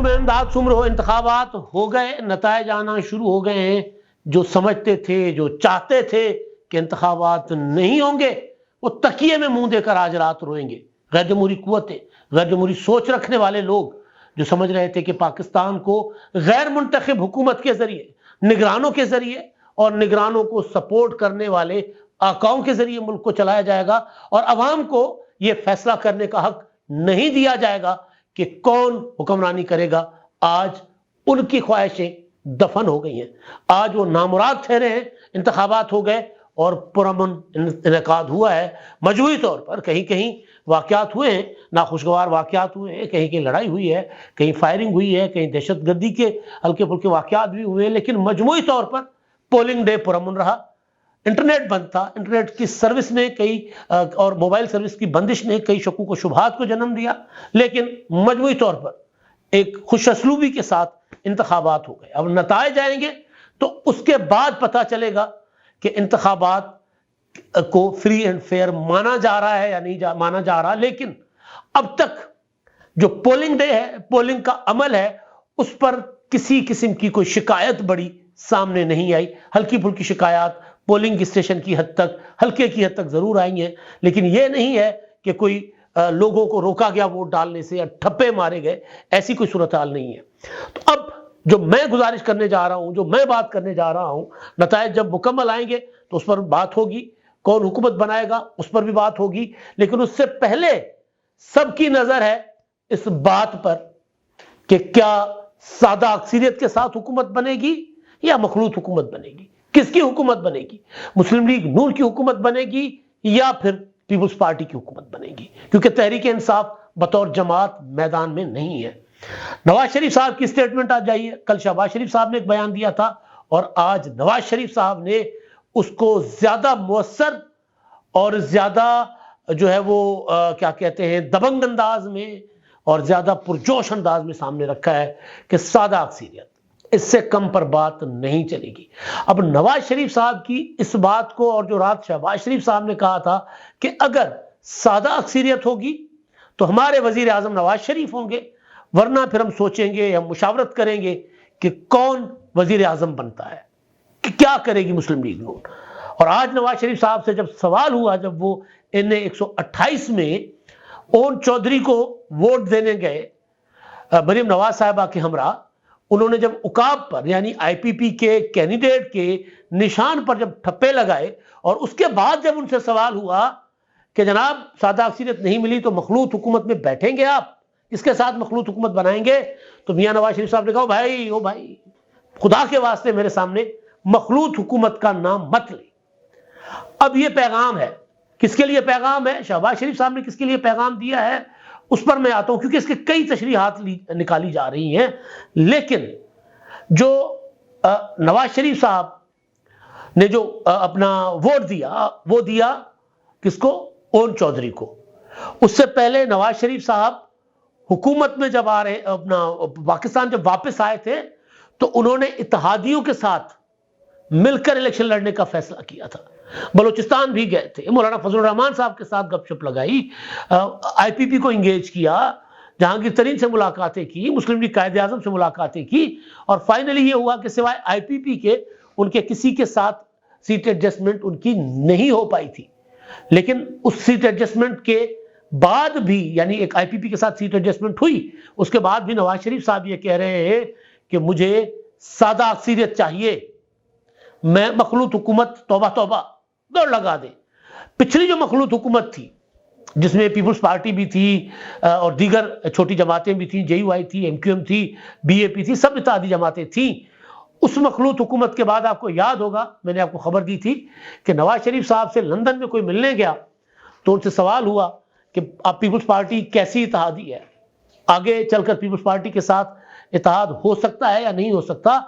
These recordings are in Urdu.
میں امداد سمر ہو، انتخابات ہو گئے، نتائج آنا شروع ہو گئے ہیں۔ جو سمجھتے تھے، جو چاہتے تھے کہ انتخابات نہیں ہوں گے، وہ تکیے میں منہ دے کر آج رات روئیں گے۔ غیر جمہوری قوتیں، غیر جمہوری سوچ رکھنے والے لوگ جو سمجھ رہے تھے کہ پاکستان کو غیر منتخب حکومت کے ذریعے، نگرانوں کے ذریعے اور نگرانوں کو سپورٹ کرنے والے آقاؤں کے ذریعے ملک کو چلایا جائے گا اور عوام کو یہ فیصلہ کرنے کا حق نہیں دیا جائے گا کہ کون حکمرانی کرے گا، آج ان کی خواہشیں دفن ہو گئی ہیں۔ آج وہ نامراد ٹھہرے ہیں، انتخابات ہو گئے اور پرامن انعقاد ہوا ہے۔ مجموعی طور پر کہیں کہیں واقعات ہوئے ہیں، ناخوشگوار واقعات ہوئے ہیں، کہیں کہیں لڑائی ہوئی ہے، کہیں فائرنگ ہوئی ہے، کہیں دہشت گردی کے ہلکے پھلکے واقعات بھی ہوئے ہیں، لیکن مجموعی طور پر پولنگ ڈے پرامن رہا۔ انٹرنیٹ بند تھا، انٹرنیٹ کی سروس نے کئی اور موبائل سروس کی بندش نے کئی شکوک و شبہات کو جنم دیا، لیکن مجموعی طور پر ایک خوش اسلوبی کے ساتھ انتخابات ہو گئے۔ اب نتائج آئیں گے تو اس کے بعد پتہ چلے گا کہ انتخابات کو فری اینڈ فیئر مانا جا رہا ہے یا نہیں مانا جا رہا، لیکن اب تک جو پولنگ ڈے ہے، پولنگ کا عمل ہے، اس پر کسی قسم کی کوئی شکایت بڑی سامنے نہیں آئی۔ ہلکی پھلکی شکایات پولنگ اسٹیشن کی حد تک، ہلکے کی حد تک ضرور آئی ہیں، لیکن یہ نہیں ہے کہ کوئی لوگوں کو روکا گیا ووٹ ڈالنے سے یا ٹھپے مارے گئے، ایسی کوئی صورتحال نہیں ہے۔ تو اب جو میں گزارش کرنے جا رہا ہوں، جو میں بات کرنے جا رہا ہوں، نتائج جب مکمل آئیں گے تو اس پر بات ہوگی، کون حکومت بنائے گا اس پر بھی بات ہوگی، لیکن اس سے پہلے سب کی نظر ہے اس بات پر کہ کیا سادہ اکثریت کے ساتھ حکومت بنے گی یا مخلوط حکومت بنے گی، کس کی حکومت بنے گی، مسلم لیگ نون کی حکومت بنے گی یا پھر پیپلز پارٹی کی حکومت بنے گی، کیونکہ تحریک انصاف بطور جماعت میدان میں نہیں ہے۔ نواز شریف صاحب کی سٹیٹمنٹ آ جائیے، کل شہباز شریف صاحب نے ایک بیان دیا تھا اور آج نواز شریف صاحب نے اس کو زیادہ مؤثر اور زیادہ جو ہے وہ کیا کہتے ہیں دبنگ انداز میں اور زیادہ پرجوش انداز میں سامنے رکھا ہے کہ سادہ اکثریت، اس سے کم پر بات نہیں چلے گی۔ اب نواز شریف صاحب کی اس بات کو، اور جو رات شہباز شریف صاحب نے کہا تھا کہ اگر سادہ اکثریت ہوگی تو ہمارے وزیر اعظم نواز شریف ہوں گے، ورنہ پھر ہم سوچیں گے، ہم مشاورت کریں گے کہ کون وزیر اعظم بنتا ہے، کہ کیا کرے گی مسلم لیگ نون۔ اور آج نواز شریف صاحب سے جب سوال ہوا، جب وہ ان 128 میں اون چودھری کو ووٹ دینے گئے مریم نواز صاحبہ کے ہمراہ، انہوں نے جب عقاب پر یعنی آئی پی پی کے کینڈیڈیٹ کے نشان پر جب ٹھپے لگائے اور اس کے بعد جب ان سے سوال ہوا کہ جناب سادہ اکثریت نہیں ملی تو مخلوط حکومت میں بیٹھیں گے، آپ اس کے ساتھ مخلوط حکومت بنائیں گے، تو میاں نواز شریف صاحب نے کہا او بھائی خدا کے واسطے میرے سامنے مخلوط حکومت کا نام مت لے۔ اب یہ پیغام ہے، کس کے لیے پیغام ہے، شہباز شریف صاحب نے کس کے لیے پیغام دیا ہے، اس پر میں آتا ہوں، کیونکہ اس کے کئی تشریحات نکالی جا رہی ہیں، لیکن جو نواز شریف صاحب نے جو اپنا ووٹ دیا، وہ دیا کس کو، اون چودھری کو۔ اس سے پہلے نواز شریف صاحب حکومت میں جب اپنا پاکستان جب واپس آئے تھے تو انہوں نے اتحادیوں کے ساتھ مل کر الیکشن لڑنے کا فیصلہ کیا تھا، بلوچستان بھی گئے تھے، مولانا فضل الرحمان صاحب کے ساتھ گپ شپ لگائی، آئی پی پی کو انگیج کیا، جہانگیر ترین سے ملاقاتیں کی، مسلم لیگ قائد اعظم سے ملاقاتیں کی، اور فائنلی یہ ہوا کہ سوائے آئی پی پی کے ان کے کسی کے ساتھ سیٹ ایڈجسٹمنٹ ان کی نہیں ہو پائی تھی۔ لیکن اس سیٹ ایڈجسٹمنٹ کے بعد بھی، یعنی ایک آئی پی پی کے ساتھ سیٹ ایڈجسٹمنٹ ہوئی، اس کے بعد بھی نواز شریف صاحب یہ کہہ رہے ہیں کہ مجھے سادہ اکثریت چاہیے، میں مخلوط حکومت توبہ توبہ دوڑ لگا دے۔ پچھلی جو مخلوط حکومت تھی جس میں پیپلز پارٹی بھی تھی اور دیگر چھوٹی جماعتیں بھی تھیں، جے یو آئی تھی، ایم کیو ایم تھی، بی اے پی تھی، سب اتحادی جماعتیں تھیں، اس مخلوط حکومت کے بعد آپ کو یاد ہوگا میں نے آپ کو خبر دی تھی کہ نواز شریف صاحب سے لندن میں کوئی ملنے گیا تو ان سے سوال ہوا کہ آپ پیپلز پارٹی کیسی اتحادی ہے، آگے چل کر پیپلز پارٹی کے ساتھ اتحاد ہو سکتا ہے یا نہیں ہو سکتا،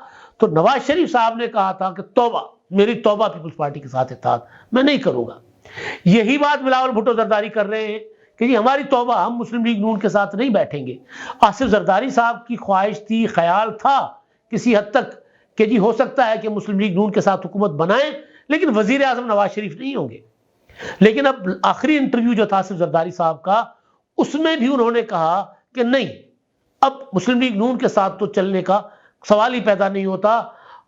تو نواز شریف صاحب نے کہا تھا کہ توبہ، میری توبہ پیپلز پارٹی کے ساتھ اتحاد میں نہیں کروں گا۔ یہی بات بلاول بھٹو زرداری کر رہے ہیں کہ جی ہماری توبہ، ہم مسلم لیگ نون کے ساتھ نہیں بیٹھیں گے۔ آصف زرداری صاحب کی خواہش تھی، خیال تھا کسی حد تک کہ جی ہو سکتا ہے کہ مسلم لیگ نون کے ساتھ حکومت بنائیں، لیکن وزیر اعظم نواز شریف نہیں ہوں گے۔ لیکن اب آخری انٹرویو جو تھا آصف زرداری صاحب کا، اس میں بھی انہوں نے کہا کہ نہیں، اب مسلم لیگ نون کے ساتھ تو چلنے کا سوال ہی پیدا نہیں ہوتا،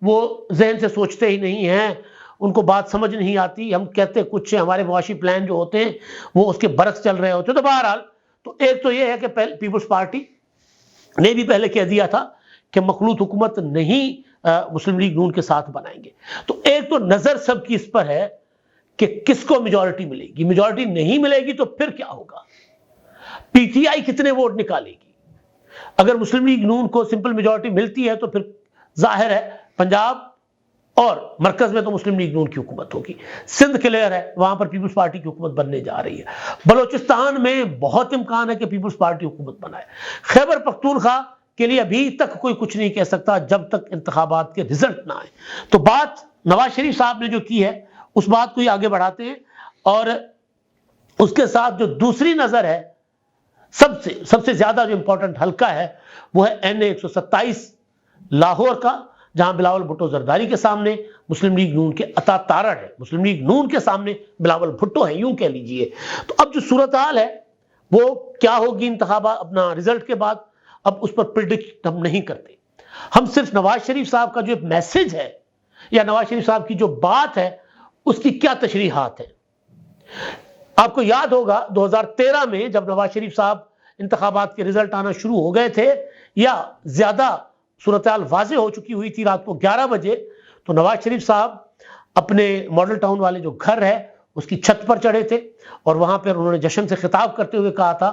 وہ ذہن سے سوچتے ہی نہیں ہیں، ان کو بات سمجھ نہیں آتی، ہم کہتے کچھ ہیں، ہمارے معاشی پلان جو ہوتے ہیں وہ اس کے برعکس چل رہے ہوتے ہیں۔ تو بہرحال تو ایک تو یہ ہے کہ پیپلز پارٹی نے بھی پہلے کہہ دیا تھا کہ مخلوط حکومت نہیں مسلم لیگ نون کے ساتھ بنائیں گے۔ تو ایک تو نظر سب کی اس پر ہے کہ کس کو میجورٹی ملے گی، میجورٹی نہیں ملے گی تو پھر کیا ہوگا، پی ٹی آئی کتنے ووٹ نکالے گی۔ اگر مسلم لیگ نون کو سمپل میجورٹی ملتی ہے تو پھر ظاہر ہے پنجاب اور مرکز میں تو مسلم لیگ نون کی حکومت ہوگی، سندھ کلیئر ہے، وہاں پر پیپلز پارٹی کی حکومت بننے جا رہی ہے، بلوچستان میں بہت امکان ہے کہ پیپلز پارٹی حکومت بنائے، خیبر پختونخوا کے لیے ابھی تک کوئی کچھ نہیں کہہ سکتا جب تک انتخابات کے رزلٹ نہ آئے۔ تو بات نواز شریف صاحب نے جو کی ہے اس بات کو ہی آگے بڑھاتے ہیں، اور اس کے ساتھ جو دوسری نظر ہے سب سے زیادہ جو امپورٹنٹ حلقہ ہے وہ ہے این اے 127 لاہور کا، جہاں بلاول بھٹو زرداری کے سامنے مسلم لیگ نون کے عطا تارڑ ہے، مسلم لیگ نون کے سامنے بلاول بھٹو ہے، یوں کہہ لیجئے۔ تو اب جو صورتحال ہے وہ کیا ہوگی انتخابات اپنا رزلٹ کے بعد، اب اس پر پریڈکٹ ہم نہیں کرتے، ہم صرف نواز شریف صاحب کا جو ایک میسج ہے یا نواز شریف صاحب کی جو بات ہے اس کی کیا تشریحات ہیں۔ آپ کو یاد ہوگا 2013 میں جب نواز شریف صاحب انتخابات کے رزلٹ آنا شروع ہو گئے تھے یا زیادہ صورتحال واضح ہو چکی ہوئی تھی رات کو 11 بجے، تو نواز شریف صاحب اپنے ماڈل ٹاؤن والے جو گھر ہے اس کی چھت پر چڑھے تھے اور وہاں پر انہوں نے جشن سے خطاب کرتے ہوئے کہا تھا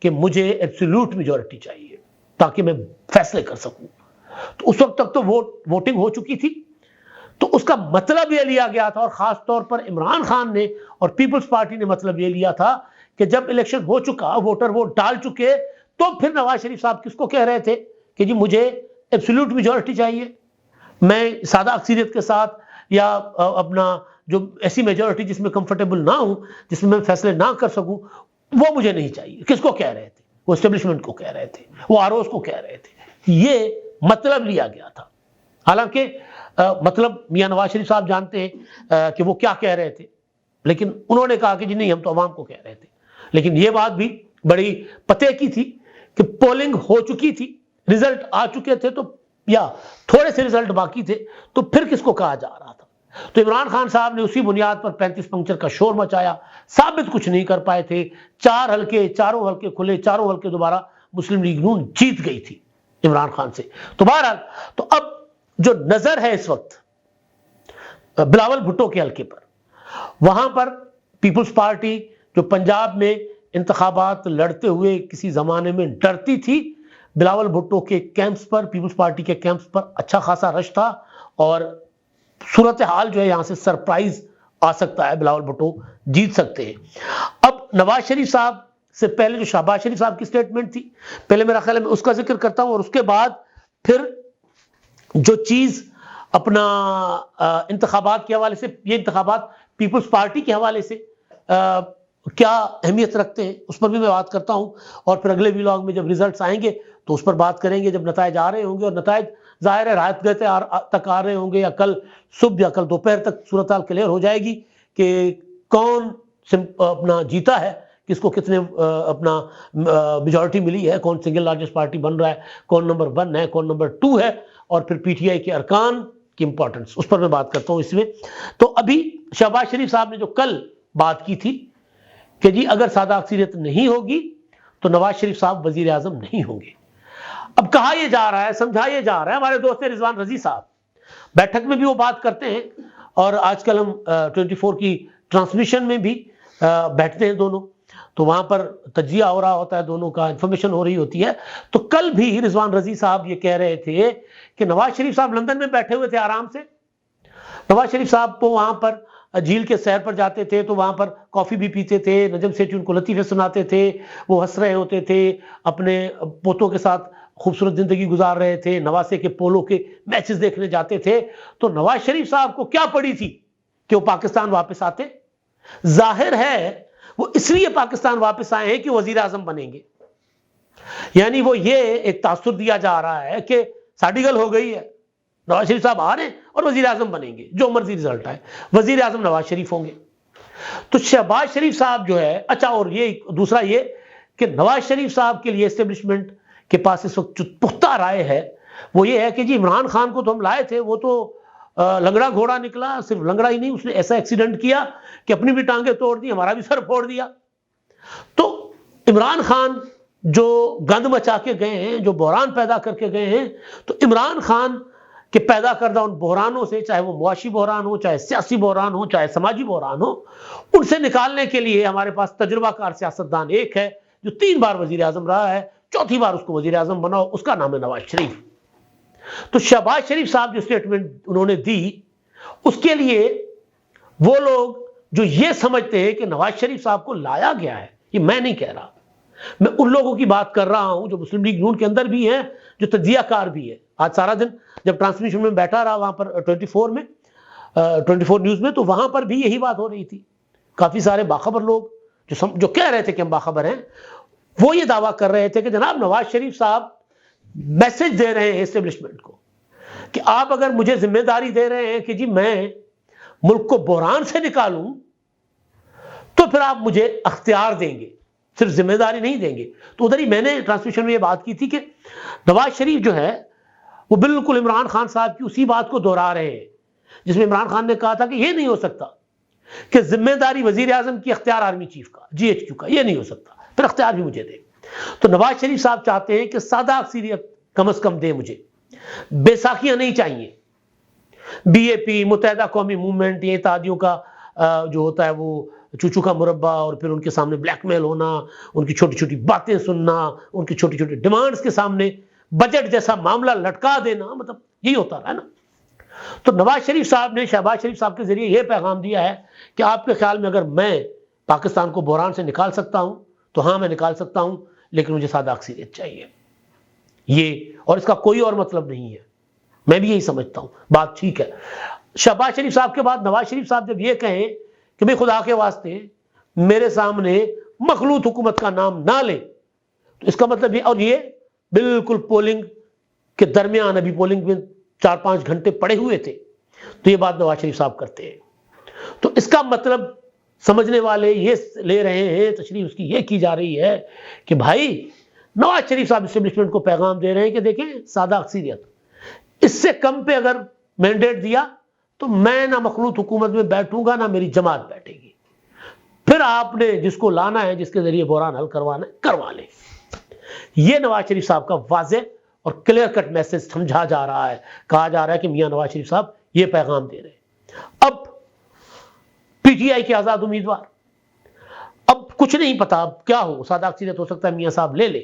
کہ مجھے ایبسولوٹ میجورٹی چاہیے تاکہ میں فیصلے کر سکوں۔ تو اس وقت تک تو ووٹنگ ہو چکی تھی، تو اس کا مطلب یہ لیا گیا تھا، اور خاص طور پر عمران خان نے اور پیپلز پارٹی نے مطلب یہ لیا تھا کہ جب الیکشن ہو چکا، ووٹر ووٹ ڈال چکے، تو پھر نواز شریف صاحب کس کو کہہ رہے تھے کہ جی مجھے ایبسولوٹ میجورٹی چاہیے، میں سادہ اکثریت کے ساتھ یا اپنا جو ایسی میجورٹی جس میں کمفرٹیبل نہ ہوں، جس میں میں فیصلے نہ کر سکوں، وہ مجھے نہیں چاہیے۔ کس کو کہہ رہے تھے؟ وہ اسٹیبلشمنٹ کو کہہ رہے تھے، وہ آر اوز کو کہہ رہے تھے، یہ مطلب لیا گیا تھا۔ حالانکہ مطلب میاں نواز شریف صاحب جانتے ہیں کہ وہ کیا کہہ رہے تھے، لیکن انہوں نے کہا کہ جی نہیں، ہم تو عوام کو کہہ رہے تھے۔ لیکن یہ بات بھی بڑی پتے کی تھی کہ پولنگ ہو چکی تھی، رزلٹ آ چکے تھے، تو یا تھوڑے سے رزلٹ باقی تھے، تو پھر کس کو کہا جا رہا تھا؟ تو عمران خان صاحب نے اسی بنیاد پر 35 پنکچر کا شور مچایا، ثابت کچھ نہیں کر پائے تھے، چاروں حلقے کھلے، چاروں حلقے دوبارہ مسلم لیگ نون جیت گئی تھی عمران خان سے۔ تو بہرحال تو اب جو نظر ہے اس وقت بلاول بھٹو کے حلقے پر، وہاں پر پیپلز پارٹی جو پنجاب میں انتخابات لڑتے ہوئے کسی زمانے میں ڈرتی تھی، بلاول بھٹو کے کیمپس پر، پیپلز پارٹی کے کیمپس پر اچھا خاصا رش تھا، اور صورتحال جو ہے یہاں سے سرپرائز آ سکتا ہے، بلاول بھٹو جیت سکتے ہیں۔ اب نواز شریف صاحب سے پہلے جو شہباز شریف صاحب کی سٹیٹمنٹ تھی، پہلے میرا خیال ہے میں اس کا ذکر کرتا ہوں، اور اس کے بعد پھر جو چیز اپنا انتخابات کے حوالے سے، یہ انتخابات پیپلز پارٹی کے حوالے سے کیا اہمیت رکھتے ہیں اس پر بھی میں بات کرتا ہوں، اور پھر اگلے ویلاگ میں جب ریزلٹس آئیں گے تو اس پر بات کریں گے، جب نتائج آ رہے ہوں گے، اور نتائج ظاہر ہے رات گئے تک آ رہے ہوں گے، یا کل صبح یا کل دوپہر تک صورتحال کلیئر ہو جائے گی کہ کون اپنا جیتا ہے، کس کو کتنے اپنا میجورٹی ملی ہے، کون سنگل لارجسٹ پارٹی بن رہا ہے، کون نمبر 1 ہے، کون نمبر 2 ہے، اور پھر پی ٹی آئی کے ارکان کی امپورٹنس، اس پر میں بات کرتا ہوں اس میں۔ تو ابھی شہباز شریف صاحب نے جو کل بات کی تھی کہ جی اگر سادہ اکثریت نہیں ہوگی تو نواز شریف صاحب وزیر اعظم نہیں ہوں گے۔ اب کہا یہ جا رہا ہے، سمجھایا جا رہا ہے، ہمارے دوست رضوان رضی صاحب بیٹھک میں بھی وہ بات کرتے ہیں، اور آج کل ہم 24 کی ٹرانسمیشن میں بھی بیٹھتے ہیں دونوں، تو وہاں پر تجزیہ ہو رہا ہوتا ہے، دونوں کا انفارمیشن ہو رہی ہوتی ہے۔ تو کل بھی رضوان رضی صاحب یہ کہہ رہے تھے کہ نواز شریف صاحب لندن میں بیٹھے ہوئے تھے آرام سے، نواز شریف صاحب کو وہاں پر جھیل کے سیر پر جاتے تھے تو وہاں پر کافی بھی پیتے تھے، نجم سیٹھی ان کو لطیفے سناتے تھے، وہ ہنس رہے ہوتے تھے، اپنے پوتوں کے ساتھ خوبصورت زندگی گزار رہے تھے، نواسے کے پولو کے میچز دیکھنے جاتے تھے۔ تو نواز شریف صاحب کو کیا پڑی تھی کہ وہ پاکستان واپس آتے؟ ظاہر ہے وہ اس لیے پاکستان واپس آئے ہیں کہ وزیر اعظم بنیں گے، یعنی وہ یہ ایک تاثر دیا جا رہا ہے کہ ساڑی گل ہو گئی ہے، نواز شریف صاحب آ رہے ہیں اور وزیر اعظم بنیں گے، جو مرضی رزلٹ آئے وزیر اعظم نواز شریف ہوں گے۔ تو شہباز شریف صاحب جو ہے، اچھا اور یہ دوسرا یہ کہ نواز شریف صاحب کے لیے اسٹیبلشمنٹ کے پاس اس وقت جو پختہ رائے ہے وہ یہ ہے کہ جی عمران خان کو تو ہم لائے تھے، وہ تو لنگڑا گھوڑا نکلا، صرف لنگڑا ہی نہیں، اس نے ایسا ایکسیڈنٹ کیا کہ اپنی بھی ٹانگیں توڑ دی، ہمارا بھی سر پھوڑ دیا۔ تو عمران خان جو گند مچا کے گئے ہیں، جو بحران پیدا کر کے گئے ہیں، تو عمران خان کے پیدا کردہ ان بحرانوں سے، چاہے وہ معاشی بحران ہو، چاہے سیاسی بحران ہو، چاہے سماجی بحران ہو، ان سے نکالنے کے لیے ہمارے پاس تجربہ کار سیاستدان ایک ہے جو 3 بار وزیر اعظم رہا ہے، 4تھی بار اس کو وزیر اعظم بناؤ، اس کا نام ہے نواز شریف۔ تو شہباز شریف صاحب جو اسٹیٹمنٹ انہوں نے دی، اس کے لیے وہ لوگ جو یہ سمجھتے ہیں کہ نواز شریف صاحب کو لایا گیا ہے، یہ میں نہیں کہہ رہا، میں ان لوگوں کی بات کر رہا ہوں جو مسلم لیگ نون کے اندر بھی ہیں، جو تجزیہ کار بھی ہے۔ آج سارا دن جب ٹرانسمیشن میں بیٹھا رہا وہاں پر 24 نیوز میں، تو وہاں پر بھی یہی بات ہو رہی تھی۔ کافی سارے باخبر لوگ جو کہہ رہے تھے کہ ہم باخبر ہیں، وہ یہ دعویٰ کر رہے تھے کہ جناب نواز شریف صاحب میسج دے رہے ہیں اسٹیبلشمنٹ کو کہ آپ اگر مجھے ذمہ داری دے رہے ہیں کہ جی میں ملک کو بحران سے نکالوں، تو پھر آپ مجھے اختیار دیں گے، صرف ذمہ داری نہیں دیں گے۔ تو ادھر ہی میں نے ٹرانسمیشن میں یہ بات کی تھی کہ نواز شریف جو ہے وہ بالکل عمران خان صاحب کی اسی بات کو دہرا رہے ہیں جس میں عمران خان نے کہا تھا کہ یہ نہیں ہو سکتا کہ ذمہ داری وزیر اعظم کی، اختیار آرمی چیف کا، GHQ کا، یہ نہیں ہو سکتا، پھر اختیار بھی مجھے دے۔ تو نواز شریف صاحب چاہتے ہیں کہ سادہ اکثریت کم از کم دے مجھے، بیساکھیاں نہیں چاہیے، BAP متحدہ قومی موومنٹ، یہ اتحادیوں کا جو ہوتا ہے وہ چوچو کا مربع، اور پھر ان کے سامنے بلیک میل ہونا، ان کی چھوٹی چھوٹی باتیں سننا، ان کی چھوٹی چھوٹی ڈیمانڈز کے سامنے بجٹ جیسا معاملہ لٹکا دینا، مطلب یہی ہوتا رہا نا۔ تو نواز شریف صاحب نے شہباز شریف صاحب کے ذریعے یہ پیغام دیا ہے کہ آپ کے خیال میں اگر میں پاکستان کو بحران سے نکال سکتا ہوں تو ہاں میں نکال سکتا ہوں، لیکن مجھے سادہ اکثریت چاہیے۔ یہ، اور اس کا کوئی اور مطلب نہیں ہے، میں بھی یہی سمجھتا ہوں، بات ٹھیک ہے۔ شہباز شریف صاحب کے بعد نواز شریف صاحب جب یہ کہیں کہ بھئی خدا کے واسطے میرے سامنے مخلوط حکومت کا نام نہ لیں، تو اس کا مطلب یہ، اور یہ بالکل پولنگ کے درمیان، ابھی پولنگ میں 4-5 گھنٹے پڑے ہوئے تھے، تو یہ بات نواز شریف صاحب کرتے ہیں۔ تو اس کا مطلب سمجھنے والے یہ لے رہے ہیں، تشریح اس کی یہ کی جا رہی ہے کہ بھائی نواز شریف صاحب اسٹیبلشمنٹ کو پیغام دے رہے ہیں کہ دیکھیں سادہ اکثریت، اس سے کم پہ اگر مینڈیٹ دیا تو میں نہ مخلوط حکومت میں بیٹھوں گا، نہ میری جماعت بیٹھے گی، پھر آپ نے جس کو لانا ہے، جس کے ذریعے بحران حل کروانا ہے، کروا لیں۔ یہ نواز شریف صاحب کا واضح اور کلیئر کٹ میسج سمجھا جا رہا ہے، کہا جا رہا ہے کہ میاں نواز شریف صاحب یہ پیغام دے رہے ہیں۔ اب PTI کے آزاد امیدوار، اب کچھ نہیں پتا اب کیا ہو، سادہ اکثریت ہو سکتا ہے میاں صاحب لے لے،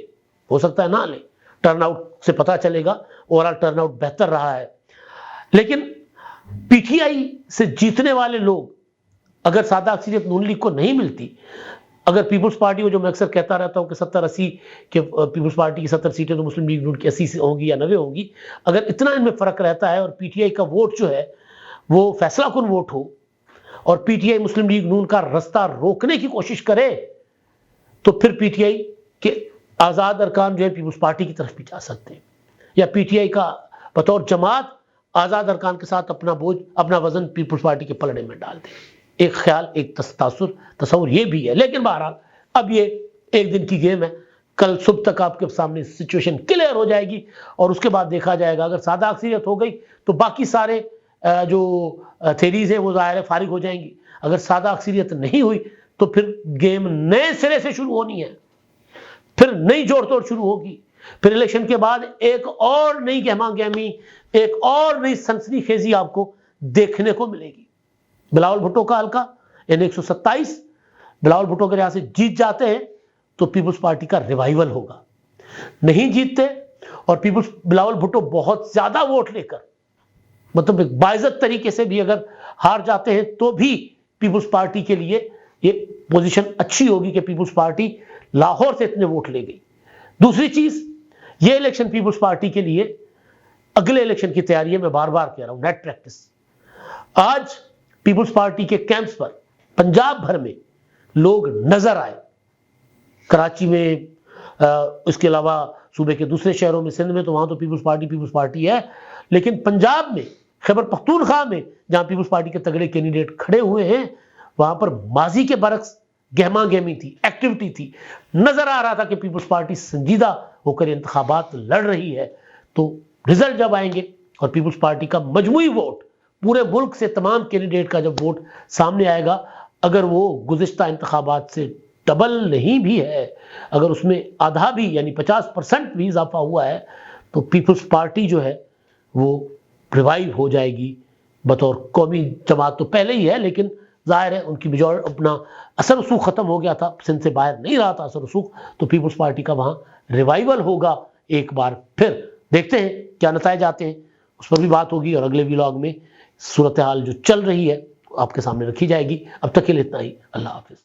ہو سکتا ہے نہ لے، ٹرن آؤٹ سے پتا چلے گا، اوورآل ٹرن آؤٹ بہتر رہا ہے۔ لیکن PTI سے جیتنے والے لوگ اگر سادہ اکثریت نون لیگ کو نہیں ملتی، اگر پیپلز پارٹی کو، جو میں اکثر کہتا رہتا ہوں کہ 70-80 کہ پیپلز پارٹی کی 70 سیٹیں تو مسلم لیگ نون کی 80 ہوں گی یا 90 ہوں گی، اگر اتنا ان میں فرق رہتا ہے اور PTI کا ووٹ جو ہے وہ فیصلہ کن ووٹ ہو، اور PTI مسلم لیگ نون کا رستہ روکنے کی کوشش کرے، تو پھر PTI کے آزاد ارکان جو ہے پیپلز پارٹی کی طرف بھی جا سکتے ہیں، یا PTI کا بطور جماعت آزاد ارکان کے ساتھ اپنا بوجھ، اپنا وزن پیپلز پارٹی کے پلڑے میں ڈال دیں۔ ایک خیال، ایک تصور یہ بھی ہے۔ لیکن بہرحال اب یہ ایک دن کی گیم ہے، کل صبح تک آپ کے سامنے سچویشن کلیئر ہو جائے گی، اور اس کے بعد دیکھا جائے گا۔ اگر سادہ اکثریت ہو گئی تو باقی سارے جو تھیریز ہیں وہ ظاہر ہے فارغ ہو جائیں گی۔ اگر سادہ اکثریت نہیں ہوئی تو پھر گیم نئے سرے سے شروع ہونی ہے، پھر نئی جوڑ توڑ شروع ہوگی، پھر الیکشن کے بعد ایک اور نئی گہما گہمی، ایک اور نئی سنسنی خیزی آپ کو دیکھنے کو ملے گی۔ بلاول بھٹو کا حلقہ یعنی 127 بلاول بھٹو کے یہاں سے جیت جاتے ہیں تو پیپلز پارٹی کا ریوائیول ہوگا، نہیں جیتتے اور بلاول بھٹو بہت زیادہ ووٹ لے کر، مطلب ایک باعزت طریقے سے بھی اگر ہار جاتے ہیں تو بھی پیپلز پارٹی کے لیے یہ پوزیشن اچھی ہوگی کہ پیپلز پارٹی لاہور سے اتنے ووٹ لے گئی۔ دوسری چیز، یہ الیکشن پیپلز پارٹی کے لیے اگلے الیکشن کی تیاری ہے، میں بار بار کہہ رہا ہوں، نیٹ پریکٹس۔ آج پیپلز پارٹی کے کیمپس پر پنجاب بھر میں لوگ نظر آئے، کراچی میں، اس کے علاوہ صوبے کے دوسرے شہروں میں، سندھ میں تو وہاں تو پیپلز پارٹی ہے، لیکن پنجاب میں، خیبر پختونخوا میں جہاں پیپلز پارٹی کے تگڑے کینڈیڈیٹ کھڑے ہوئے ہیں، وہاں پر ماضی کے برعکس گہما گہمی تھی، ایکٹیویٹی تھی، نظر آ رہا تھا کہ پیپلز پارٹی سنجیدہ ہو کر انتخابات لڑ رہی ہے، تو رزلٹ جب آئیں گے اور پیپلز پارٹی کا مجموعی ووٹ پورے ملک سے تمام کینڈیڈیٹ کا جب ووٹ سامنے آئے گا، اگر وہ گزشتہ انتخابات سے ڈبل نہیں بھی ہے، اگر اس میں آدھا بھی یعنی 50% بھی اضافہ ہوا ہے، تو پیپلز پارٹی جو ہے وہ ریوائیو ہو جائے گی بطور قومی جماعت تو پہلے ہی ہے، لیکن ظاہر ہے ان کی اپنا اثر رسوخ ختم ہو گیا تھا، سندھ سے باہر نہیں رہا تھا اثر رسوخ، تو پیپلز پارٹی کا وہاں ریوائیول ہوگا ایک بار پھر۔ دیکھتے ہیں کیا نتائج آتے ہیں، اس پر بھی بات ہوگی، اور اگلے ویلاگ میں صورتحال جو چل رہی ہے آپ کے سامنے رکھی جائے گی۔ اب تک کے لیے اتنا ہی، اللہ حافظ۔